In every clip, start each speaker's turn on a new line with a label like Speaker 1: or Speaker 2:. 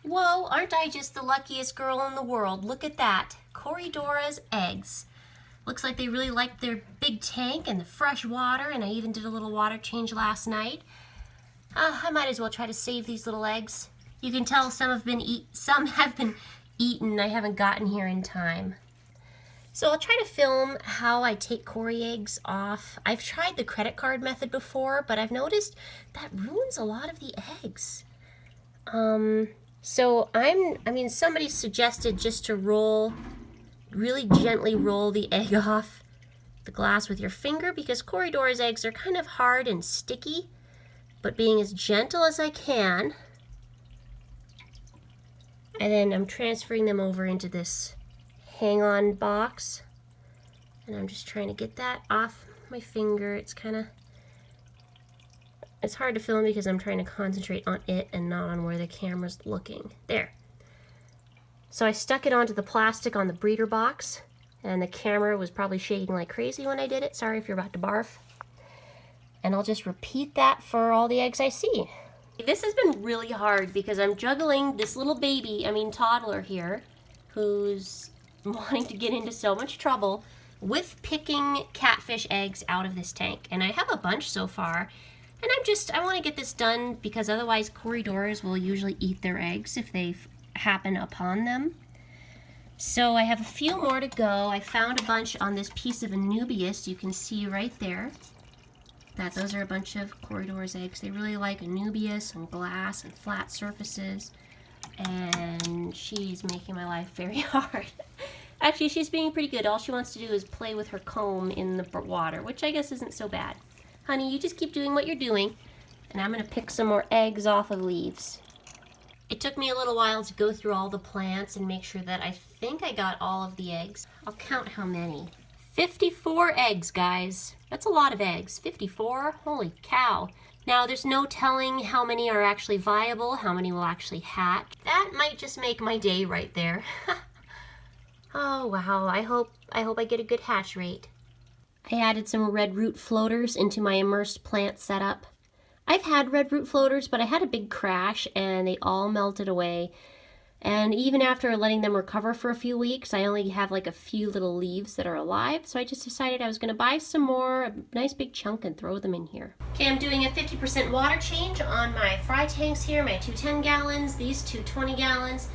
Speaker 1: Whoa, aren't I just the luckiest girl in the world? Look at that. Corydora's eggs. Looks like they really like their big tank and the fresh water, and I even did a little water change last night. I might as well try to save these little eggs. You can tell some have been eaten. I haven't gotten here in time. So I'll try to film how I take Cory eggs off. I've tried the credit card method before, but I've noticed that ruins a lot of the eggs. So somebody suggested just to really gently roll the egg off the glass with your finger, because Corydora's eggs are kind of hard and sticky, but being as gentle as I can. And then I'm transferring them over into this hang-on box, and I'm just trying to get that off my finger. It's hard to film because I'm trying to concentrate on it and not on where the camera's looking. There. So I stuck it onto the plastic on the breeder box, and the camera was probably shaking like crazy when I did it. Sorry if you're about to barf. And I'll just repeat that for all the eggs I see. This has been really hard because I'm juggling this little toddler here, who's wanting to get into so much trouble with picking catfish eggs out of this tank. And I have a bunch so far. And I want to get this done because otherwise Corydoras will usually eat their eggs if they happen upon them. So I have a few more to go. I found a bunch on this piece of Anubias. You can see right there that those are a bunch of Corydora's eggs. They really like Anubias and glass and flat surfaces. And she's making my life very hard. Actually, she's being pretty good. All she wants to do is play with her comb in the water, which I guess isn't so bad. Honey, you just keep doing what you're doing, and I'm going to pick some more eggs off of leaves. It took me a little while to go through all the plants and make sure that I think I got all of the eggs. I'll count how many. 54 eggs, guys. That's a lot of eggs. 54? Holy cow. Now, there's no telling how many are actually viable, how many will actually hatch. That might just make my day right there. Oh, wow. I hope I get a good hatch rate. I added some red root floaters into my immersed plant setup. I've had red root floaters, but I had a big crash and they all melted away. And even after letting them recover for a few weeks, I only have like a few little leaves that are alive. So I just decided I was going to buy some more, a nice big chunk, and throw them in here. Okay, I'm doing a 50% water change on my fry tanks here, my two 10 gallons, these two 20 gallons.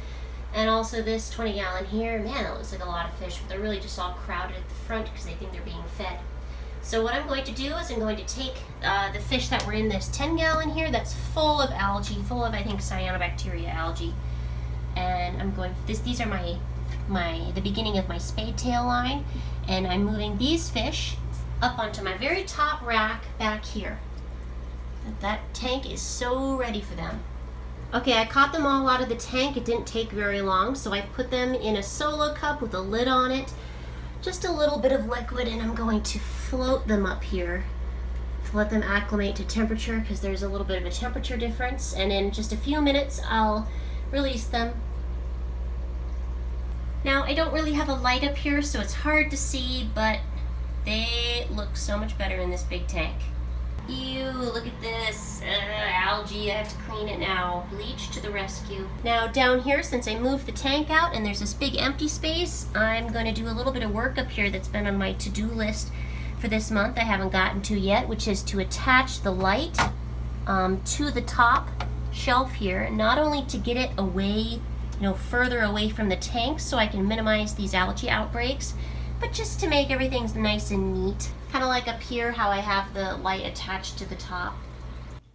Speaker 1: And also this 20 gallon here. Man, that looks like a lot of fish, but they're really just all crowded at the front because they think they're being fed. So what I'm going to do is I'm going to take the fish that were in this 10 gallon here that's full of algae, full of, I think, cyanobacteria algae. And I'm going, these are the beginning of my spade tail line. And I'm moving these fish up onto my very top rack back here. That tank is so ready for them. Okay, I caught them all out of the tank. It didn't take very long, so I put them in a solo cup with a lid on it. Just a little bit of liquid, and I'm going to float them up here to let them acclimate to temperature, because there's a little bit of a temperature difference. And in just a few minutes, I'll release them. Now, I don't really have a light up here, so it's hard to see, but they look so much better in this big tank. Ew, look at this algae. I have to clean it now. Bleach to the rescue. Now down here, since I moved the tank out and there's this big empty space, I'm going to do a little bit of work up here that's been on my to-do list for this month I haven't gotten to yet, which is to attach the light to the top shelf here, not only to get it away, further away from the tank so I can minimize these algae outbreaks, but just to make everything nice and neat. Kind of like up here how I have the light attached to the top.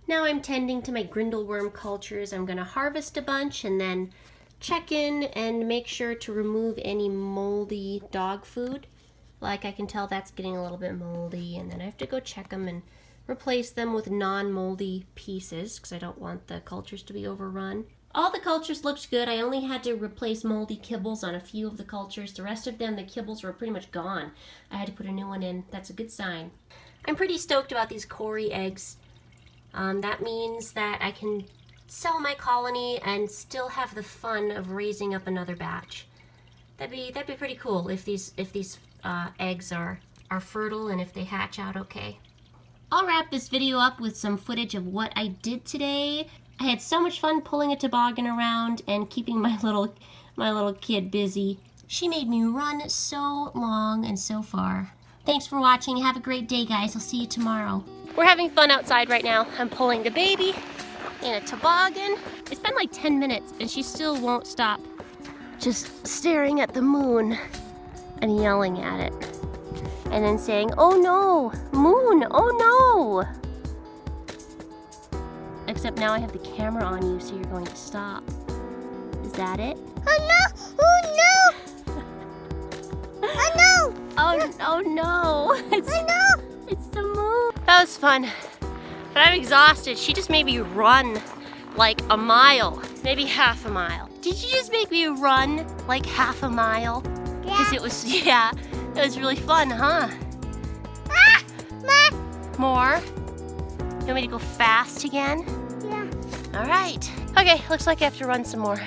Speaker 1: Now I'm tending to my grindleworm cultures. I'm going to harvest a bunch and then check in and make sure to remove any moldy dog food. Like I can tell that's getting a little bit moldy, and then I have to go check them and replace them with non-moldy pieces because I don't want the cultures to be overrun. All the cultures looked good. I only had to replace moldy kibbles on a few of the cultures. The rest of them, the kibbles were pretty much gone. I had to put a new one in. That's a good sign. I'm pretty stoked about these Cory eggs. That means that I can sell my colony and still have the fun of raising up another batch. That'd be pretty cool if these eggs are fertile and if they hatch out okay. I'll wrap this video up with some footage of what I did today. I had so much fun pulling a toboggan around and keeping my little kid busy. She made me run so long and so far. Thanks for watching. Have a great day, guys. I'll see you tomorrow. We're having fun outside right now. I'm pulling the baby in a toboggan. It's been like 10 minutes and she still won't stop just staring at the moon and yelling at it. And then saying, "Oh no, moon, oh no." Except now I have the camera on you, so you're going to stop. Is that it?
Speaker 2: Oh no! Oh no! Oh no!
Speaker 1: Oh no! It's,
Speaker 2: Oh no!
Speaker 1: it's the moon. That was fun, but I'm exhausted. She just made me run like a mile, maybe half a mile. Did you just make me run like half a mile? Because it was, yeah, it was really fun, huh?
Speaker 2: Ah! Ma!
Speaker 1: More? You want me to go fast again?
Speaker 2: Yeah.
Speaker 1: All right. Okay, looks like I have to run some more.